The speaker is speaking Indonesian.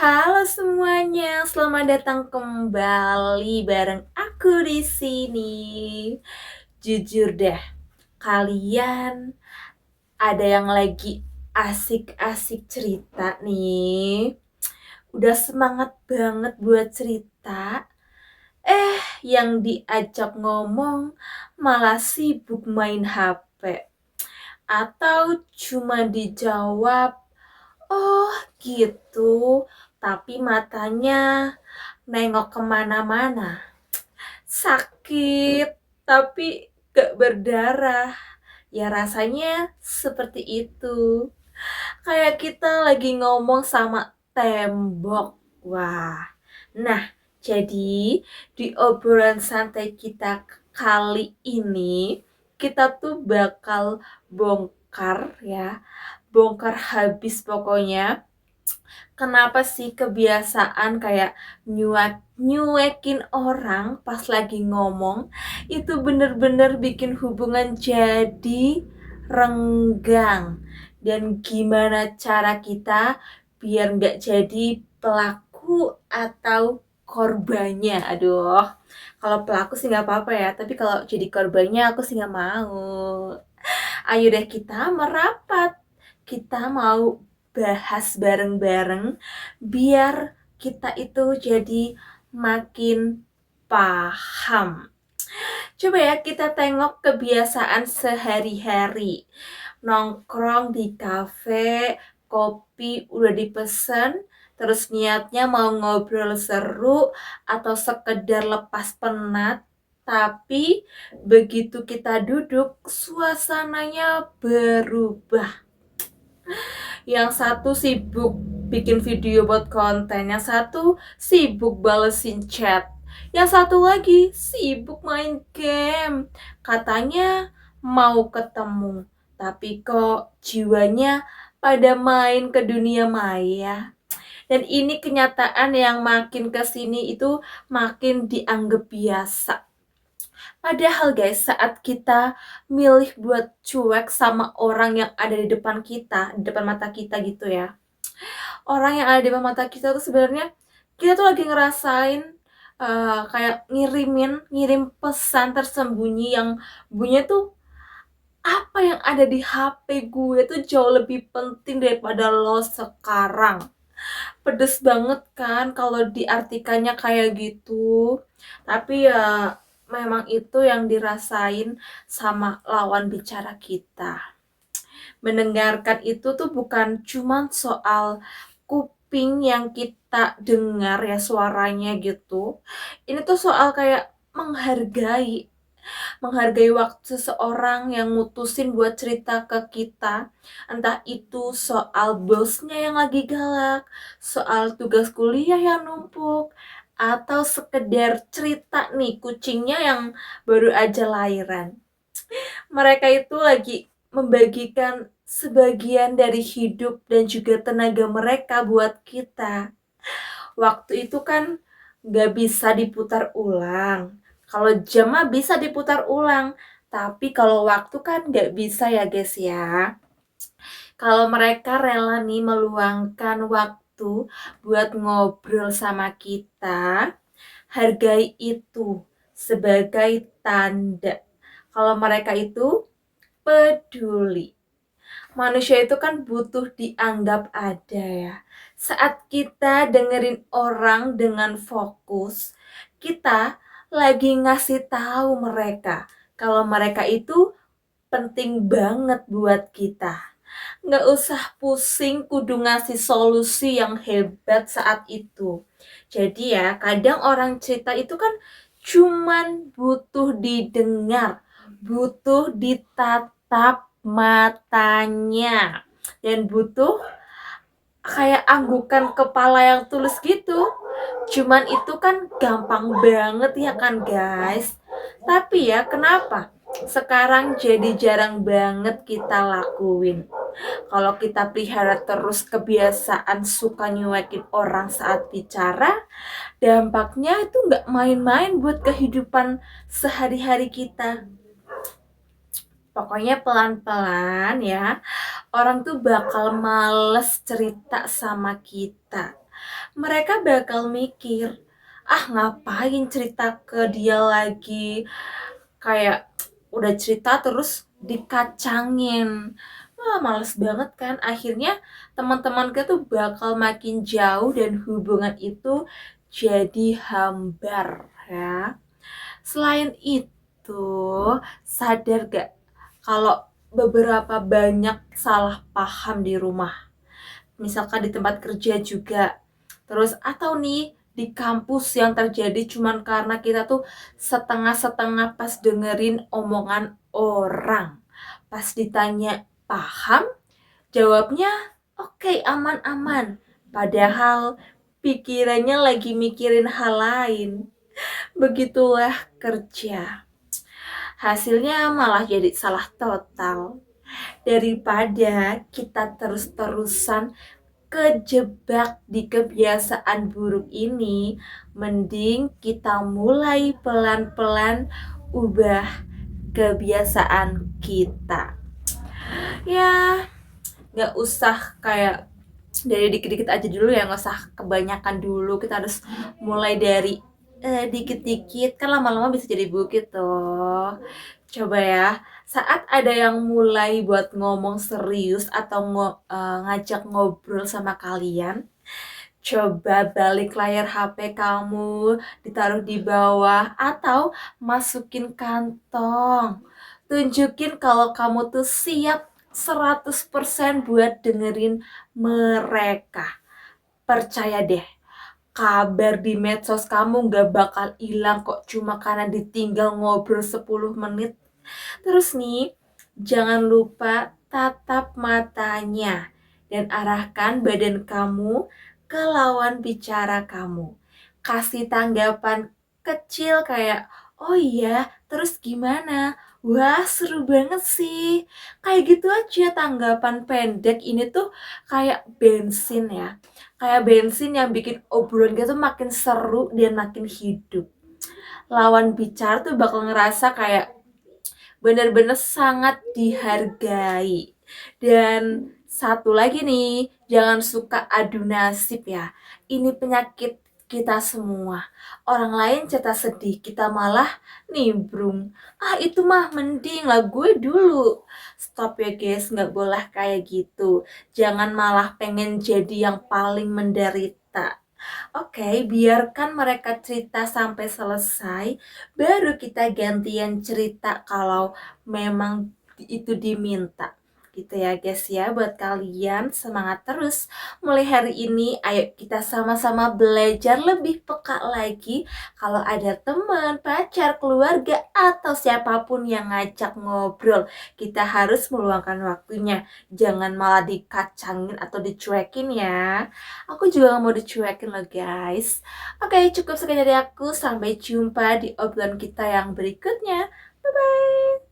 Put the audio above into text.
Halo semuanya, selamat datang kembali bareng aku di sini. Jujur deh, kalian ada yang lagi asik-asik cerita nih. Udah semangat banget buat cerita. Yang diajak ngomong malah sibuk main HP. Atau cuma dijawab, "Oh gitu," tapi matanya nengok kemana-mana. Sakit, tapi gak berdarah. Ya rasanya seperti itu. Kayak kita lagi ngomong sama tembok. Wah. Nah, jadi di obrolan santai kita kali ini, kita tuh bakal bongkar ya. Bongkar habis pokoknya. Kenapa sih kebiasaan kayak nyuekin orang pas lagi ngomong itu bener-bener bikin hubungan jadi renggang. Dan gimana cara kita biar nggak jadi pelaku atau korbannya. Aduh, kalau pelaku sih nggak apa-apa ya, tapi kalau jadi korbannya aku sih nggak mau. Ayo deh kita merapat, kita mau bahas bareng-bareng biar kita itu jadi makin paham. Coba ya kita tengok kebiasaan sehari-hari. Nongkrong di kafe, kopi udah dipesen, terus niatnya mau ngobrol seru atau sekedar lepas penat, tapi begitu kita duduk, suasananya berubah. Yang satu sibuk bikin video buat konten, yang satu sibuk balesin chat, yang satu lagi sibuk main game. Katanya mau ketemu, tapi kok jiwanya pada main ke dunia maya. Dan ini kenyataan yang makin kesini itu makin dianggap biasa. Padahal guys, saat kita milih buat cuek sama orang yang ada di depan kita, di depan mata kita gitu ya. Orang yang ada di depan mata kita tuh sebenarnya kita tuh lagi ngerasain kayak ngirim pesan tersembunyi yang bunyinya tuh apa yang ada di HP gue tuh jauh lebih penting daripada lo sekarang. Pedes banget kan kalau diartikannya kayak gitu. Tapi ya memang itu yang dirasain sama lawan bicara kita. Mendengarkan itu tuh bukan cuma soal kuping yang kita dengar ya suaranya gitu. Ini tuh soal kayak menghargai waktu seseorang yang mutusin buat cerita ke kita, entah itu soal bosnya yang lagi galak, soal tugas kuliah yang numpuk, atau sekedar cerita nih kucingnya yang baru aja lahiran. Mereka itu lagi membagikan sebagian dari hidup dan juga tenaga mereka buat kita. Waktu itu kan gak bisa diputar ulang. Kalau jam mah bisa diputar ulang, tapi kalau waktu kan gak bisa ya guys ya. Kalau mereka rela nih meluangkan waktu buat ngobrol sama kita, hargai itu sebagai tanda kalau mereka itu peduli. Manusia itu kan butuh dianggap ada ya. Saat kita dengerin orang dengan fokus, kita lagi ngasih tahu mereka kalau mereka itu penting banget buat kita. Nggak usah pusing kudu ngasih solusi yang hebat saat itu. Jadi ya, kadang orang cerita itu kan cuman butuh didengar, butuh ditatap matanya, dan butuh kayak anggukan kepala yang tulus gitu. Cuman itu kan gampang banget ya kan guys. Tapi ya kenapa sekarang jadi jarang banget kita lakuin? Kalau kita pelihara terus kebiasaan suka nyuekin orang saat bicara, dampaknya itu nggak main-main buat kehidupan sehari-hari kita. Pokoknya pelan-pelan ya, orang tuh bakal males cerita sama kita. mereka bakal mikir, ah ngapain cerita ke dia lagi, kayak udah cerita terus dikacangin. Wah, males banget kan. Akhirnya teman-teman kita tuh bakal makin jauh dan hubungan itu jadi hambar ya. Selain itu, sadar gak kalau beberapa banyak salah paham di rumah, misalkan di tempat kerja juga, terus atau nih di kampus yang terjadi cuman karena kita tuh setengah-setengah pas dengerin omongan orang. Pas ditanya paham, jawabnya oke, aman-aman. Padahal pikirannya lagi mikirin hal lain. Begitulah kerja. Hasilnya malah jadi salah total. Daripada kita terus-terusan kejebak di kebiasaan buruk ini, mending kita mulai pelan-pelan ubah kebiasaan kita. Ya, nggak usah kayak dari dikit-dikit aja dulu ya, nggak usah kebanyakan dulu. Kita harus mulai dari dikit-dikit, kan lama-lama bisa jadi bukit tuh. Coba ya, saat ada yang mulai buat ngomong serius atau ngajak ngobrol sama kalian, coba balik layar HP kamu, ditaruh di bawah atau masukin kantong. Tunjukin kalau kamu tuh siap 100% buat dengerin mereka. Percaya deh, kabar di medsos kamu gak bakal hilang kok cuma karena ditinggal ngobrol 10 menit. Terus nih, jangan lupa tatap matanya dan arahkan badan kamu ke lawan bicara kamu. Kasih tanggapan kecil kayak, oh iya, terus gimana? Wah, seru banget sih. Kayak gitu aja tanggapan pendek ini tuh kayak bensin ya. Kayak bensin yang bikin obrolan kita tuh makin seru dan makin hidup. Lawan bicara tuh bakal ngerasa kayak benar-benar sangat dihargai. Dan satu lagi nih, jangan suka adu nasib ya. Ini penyakit kita semua. Orang lain cerita sedih, kita malah nimbrung. Ah itu mah mending lah gue dulu. Stop ya guys, nggak boleh kayak gitu. Jangan malah pengen jadi yang paling menderita. Oke, biarkan mereka cerita sampai selesai, baru kita gantian cerita kalau memang itu diminta. Gitu ya guys ya, buat kalian semangat terus. Mulai hari ini ayo kita sama-sama belajar lebih peka lagi kalau ada teman, pacar, keluarga atau siapapun yang ngajak ngobrol. Kita harus meluangkan waktunya, jangan malah dikacangin atau dicuekin ya. Aku juga gak mau dicuekin loh guys. Oke, cukup sekian dari aku. Sampai jumpa di obrolan kita yang berikutnya. Bye-bye.